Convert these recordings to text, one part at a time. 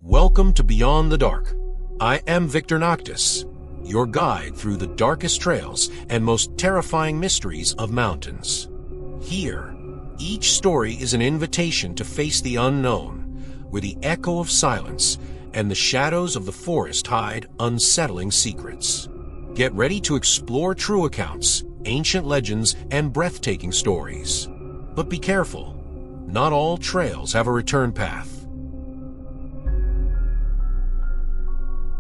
Welcome to Beyond the Dark. I am Victor Noctis, your guide through the darkest trails and most terrifying mysteries of mountains. Here, each story is an invitation to face the unknown, where the echo of silence and the shadows of the forest hide unsettling secrets. Get ready to explore true accounts, ancient legends, and breathtaking stories. But be careful, not all trails have a return path.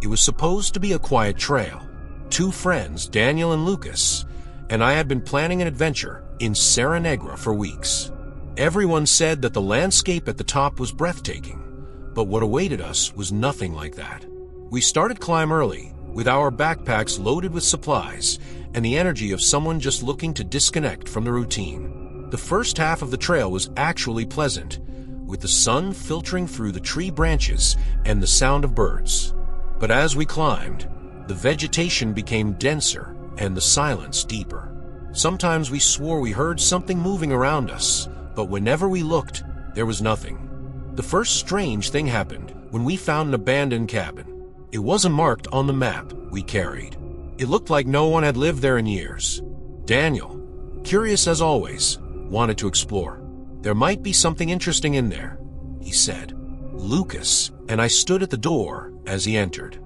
It was supposed to be a quiet trail. Two friends, Daniel and Lucas, and I had been planning an adventure in Serra Negra for weeks. Everyone said that the landscape at the top was breathtaking, but what awaited us was nothing like that. We started climb early, with our backpacks loaded with supplies and the energy of someone just looking to disconnect from the routine. The first half of the trail was actually pleasant, with the sun filtering through the tree branches and the sound of birds. But as we climbed, the vegetation became denser and the silence deeper. Sometimes we swore we heard something moving around us, but whenever we looked, there was nothing. The first strange thing happened when we found an abandoned cabin. It wasn't marked on the map we carried. It looked like no one had lived there in years. Daniel, curious as always, wanted to explore. There might be something interesting in there, he said. Lucas and I stood at the door as he entered.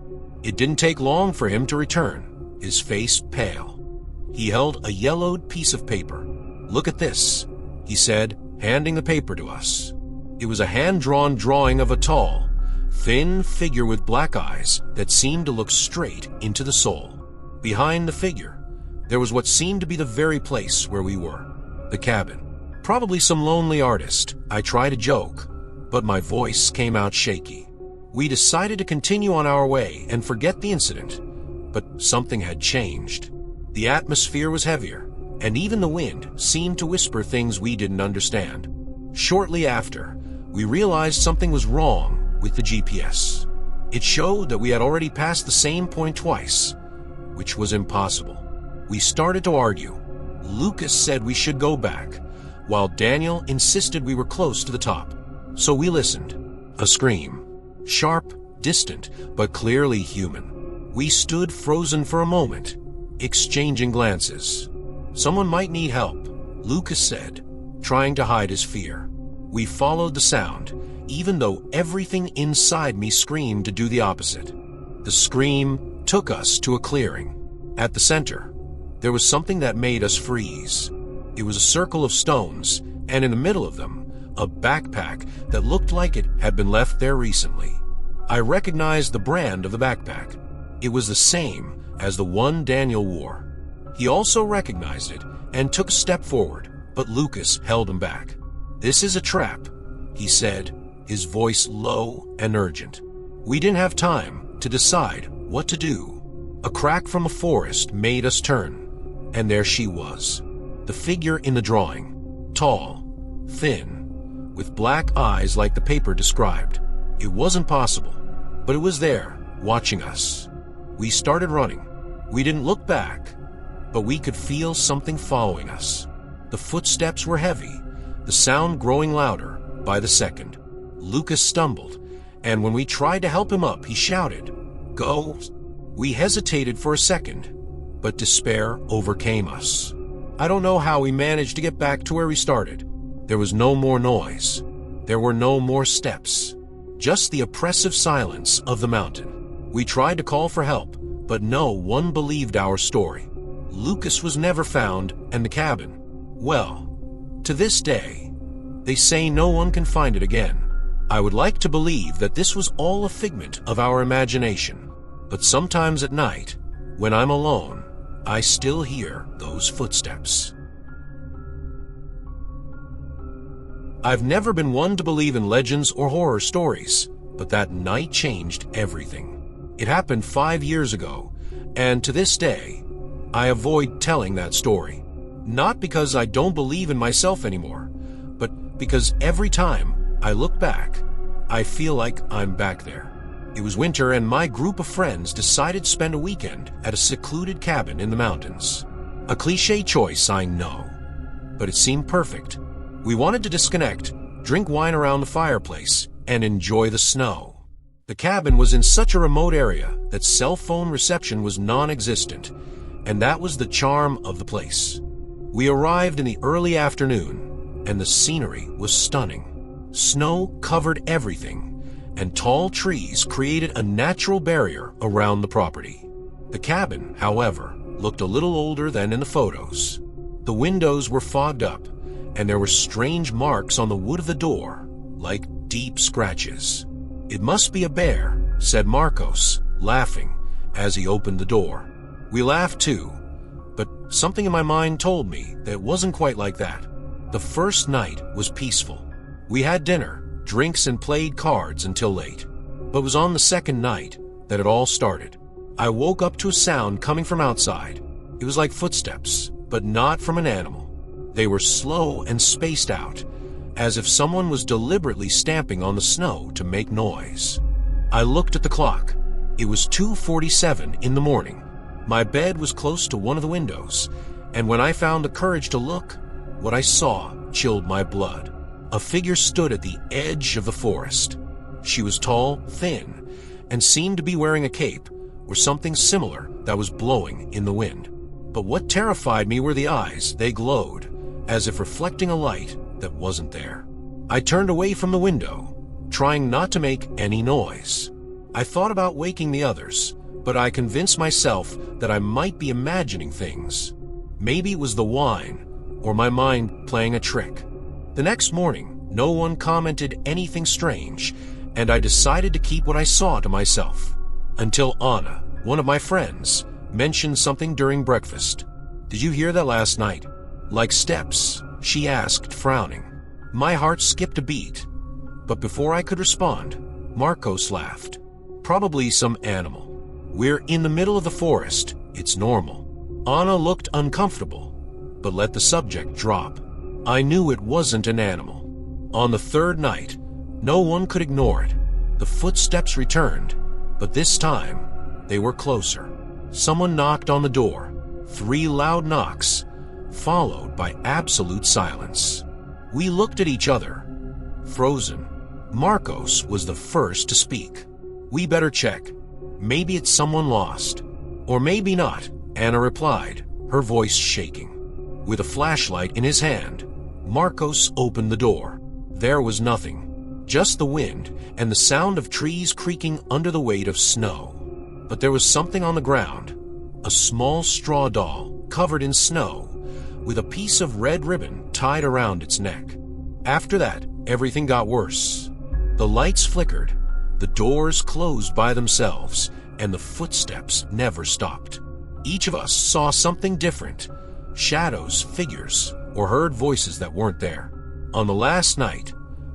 It didn't take long for him to return, his face pale. He held a yellowed piece of paper. "Look at this," he said, handing the paper to us. It was a hand-drawn drawing of a tall, thin figure with black eyes that seemed to look straight into the soul. Behind the figure, there was what seemed to be the very place where we were, the cabin. Probably some lonely artist, I tried to joke, but my voice came out shaky. We decided to continue on our way and forget the incident, but something had changed. The atmosphere was heavier, and even the wind seemed to whisper things we didn't understand. Shortly after, we realized something was wrong with the GPS. It showed that we had already passed the same point twice, which was impossible. We started to argue. Lucas said we should go back, while Daniel insisted we were close to the top. So we listened. A scream. Sharp, distant, but clearly human. We stood frozen for a moment, exchanging glances. "Someone might need help," Lucas said, trying to hide his fear. We followed the sound, even though everything inside me screamed to do the opposite. The scream took us to a clearing. At the center, there was something that made us freeze. It was a circle of stones, and in the middle of them, a backpack that looked like it had been left there recently. I recognized the brand of the backpack. It was the same as the one Daniel wore. He also recognized it and took a step forward, but Lucas held him back. "This is a trap," he said, his voice low and urgent. We didn't have time to decide what to do. A crack from the forest made us turn, and there she was, the figure in the drawing, tall, thin, with black eyes like the paper described. It wasn't possible, but it was there, watching us. We started running. We didn't look back, but we could feel something following us. The footsteps were heavy, the sound growing louder by the second. Lucas stumbled, and when we tried to help him up, he shouted, "Go!" We hesitated for a second, but despair overcame us. I don't know how we managed to get back to where we started. There was no more noise. There were no more steps. Just the oppressive silence of the mountain. We tried to call for help, but no one believed our story. Lucas was never found, and the cabin, well, to this day, they say no one can find it again. I would like to believe that this was all a figment of our imagination, but sometimes at night, when I'm alone, I still hear those footsteps. I've never been one to believe in legends or horror stories, but that night changed everything. It happened 5 years ago, and to this day, I avoid telling that story. Not because I don't believe in myself anymore, but because every time I look back, I feel like I'm back there. It was winter, and my group of friends decided to spend a weekend at a secluded cabin in the mountains. A cliché choice, I know, but it seemed perfect. We wanted to disconnect, drink wine around the fireplace, and enjoy the snow. The cabin was in such a remote area that cell phone reception was non-existent, and that was the charm of the place. We arrived in the early afternoon, and the scenery was stunning. Snow covered everything, and tall trees created a natural barrier around the property. The cabin, however, looked a little older than in the photos. The windows were fogged up, and there were strange marks on the wood of the door, like deep scratches. "It must be a bear," said Marcos, laughing, as he opened the door. We laughed too, but something in my mind told me that it wasn't quite like that. The first night was peaceful. We had dinner, drinks, and played cards until late. But it was on the second night that it all started. I woke up to a sound coming from outside. It was like footsteps, but not from an animal. They were slow and spaced out, as if someone was deliberately stamping on the snow to make noise. I looked at the clock. It was 2:47 in the morning. My bed was close to one of the windows, and when I found the courage to look, what I saw chilled my blood. A figure stood at the edge of the forest. She was tall, thin, and seemed to be wearing a cape or something similar that was blowing in the wind. But what terrified me were the eyes. They glowed, as if reflecting a light that wasn't there. I turned away from the window, trying not to make any noise. I thought about waking the others, but I convinced myself that I might be imagining things. Maybe it was the wine, or my mind playing a trick. The next morning, no one commented anything strange, and I decided to keep what I saw to myself. Until Anna, one of my friends, mentioned something during breakfast. "Did you hear that last night? Like steps?" she asked, frowning. My heart skipped a beat, but before I could respond, Marcos laughed. "Probably some animal. We're in the middle of the forest. It's normal." Anna looked uncomfortable, but let the subject drop. I knew it wasn't an animal. On the third night, no one could ignore it. The footsteps returned, but this time, they were closer. Someone knocked on the door. 3 loud knocks, followed by absolute silence. We looked at each other, frozen. Marcos was the first to speak. "We better check. Maybe it's someone lost. Or maybe not," Anna replied, her voice shaking. With a flashlight in his hand, Marcos opened the door. There was nothing, just the wind and the sound of trees creaking under the weight of snow. But there was something on the ground, a small straw doll covered in snow, with a piece of red ribbon tied around its neck. After that, everything got worse. The lights flickered, the doors closed by themselves, and the footsteps never stopped. Each of us saw something different, shadows, figures, or heard voices that weren't there. On the last night,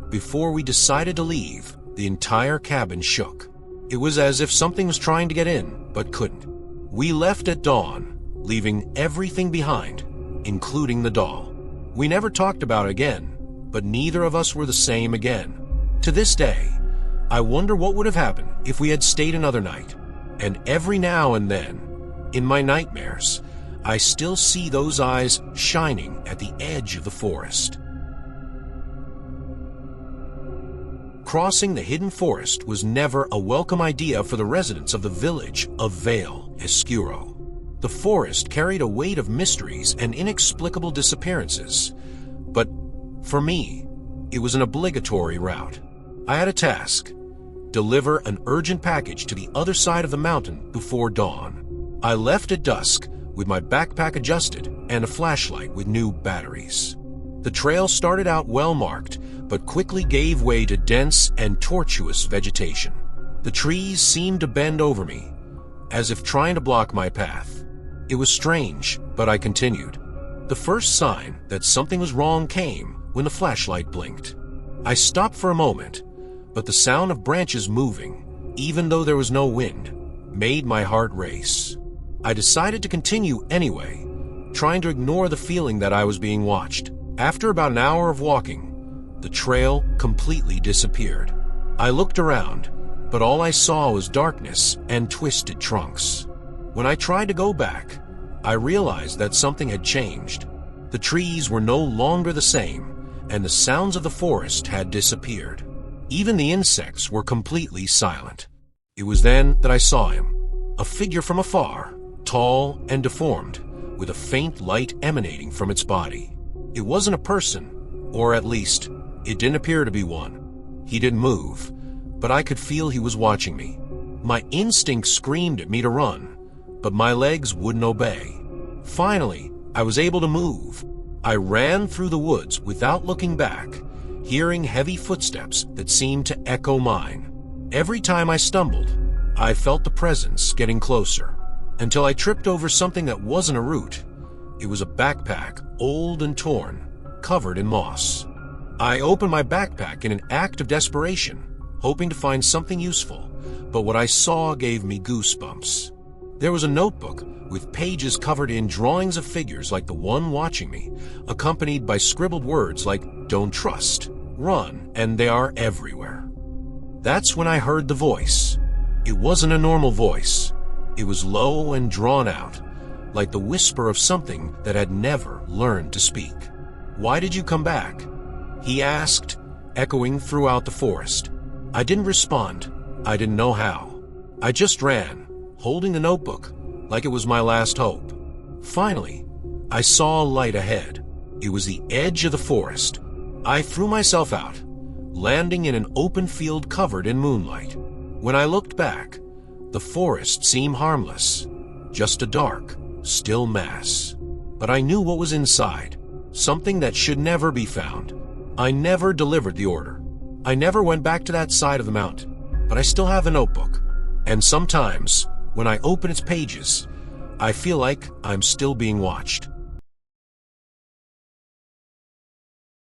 before we decided to leave, the entire cabin shook. It was as if something was trying to get in, but couldn't. We left at dawn, leaving everything behind, including the doll. We never talked about it again, but neither of us were the same again. To this day, I wonder what would have happened if we had stayed another night. And every now and then, in my nightmares, I still see those eyes shining at the edge of the forest. Crossing the hidden forest was never a welcome idea for the residents of the village of Vale Escuro. The forest carried a weight of mysteries and inexplicable disappearances. But for me, it was an obligatory route. I had a task: deliver an urgent package to the other side of the mountain before dawn. I left at dusk with my backpack adjusted and a flashlight with new batteries. The trail started out well marked, but quickly gave way to dense and tortuous vegetation. The trees seemed to bend over me, as if trying to block my path. It was strange, but I continued. The first sign that something was wrong came when the flashlight blinked. I stopped for a moment, but the sound of branches moving, even though there was no wind, made my heart race. I decided to continue anyway, trying to ignore the feeling that I was being watched. After about an hour of walking, the trail completely disappeared. I looked around, but all I saw was darkness and twisted trunks. When I tried to go back, I realized that something had changed. The trees were no longer the same, and the sounds of the forest had disappeared. Even the insects were completely silent. It was then that I saw him, a figure from afar, tall and deformed, with a faint light emanating from its body. It wasn't a person, or at least, it didn't appear to be one. He didn't move, but I could feel he was watching me. My instinct screamed at me to run, but my legs wouldn't obey. Finally, I was able to move. I ran through the woods without looking back, hearing heavy footsteps that seemed to echo mine. Every time I stumbled, I felt the presence getting closer, until I tripped over something that wasn't a root. It was a backpack, old and torn, covered in moss. I opened my backpack in an act of desperation, hoping to find something useful, but what I saw gave me goosebumps. There was a notebook with pages covered in drawings of figures like the one watching me, accompanied by scribbled words like "don't trust," "run," and "they are everywhere." That's when I heard the voice. It wasn't a normal voice. It was low and drawn out, like the whisper of something that had never learned to speak. "Why did you come back?" he asked, echoing throughout the forest. I didn't respond. I didn't know how. I just ran, holding the notebook like it was my last hope. Finally, I saw a light ahead. It was the edge of the forest. I threw myself out, landing in an open field covered in moonlight. When I looked back, the forest seemed harmless, just a dark, still mass. But I knew what was inside, something that should never be found. I never delivered the order. I never went back to that side of the mountain, but I still have the notebook. And sometimes, when I open its pages, I feel like I'm still being watched.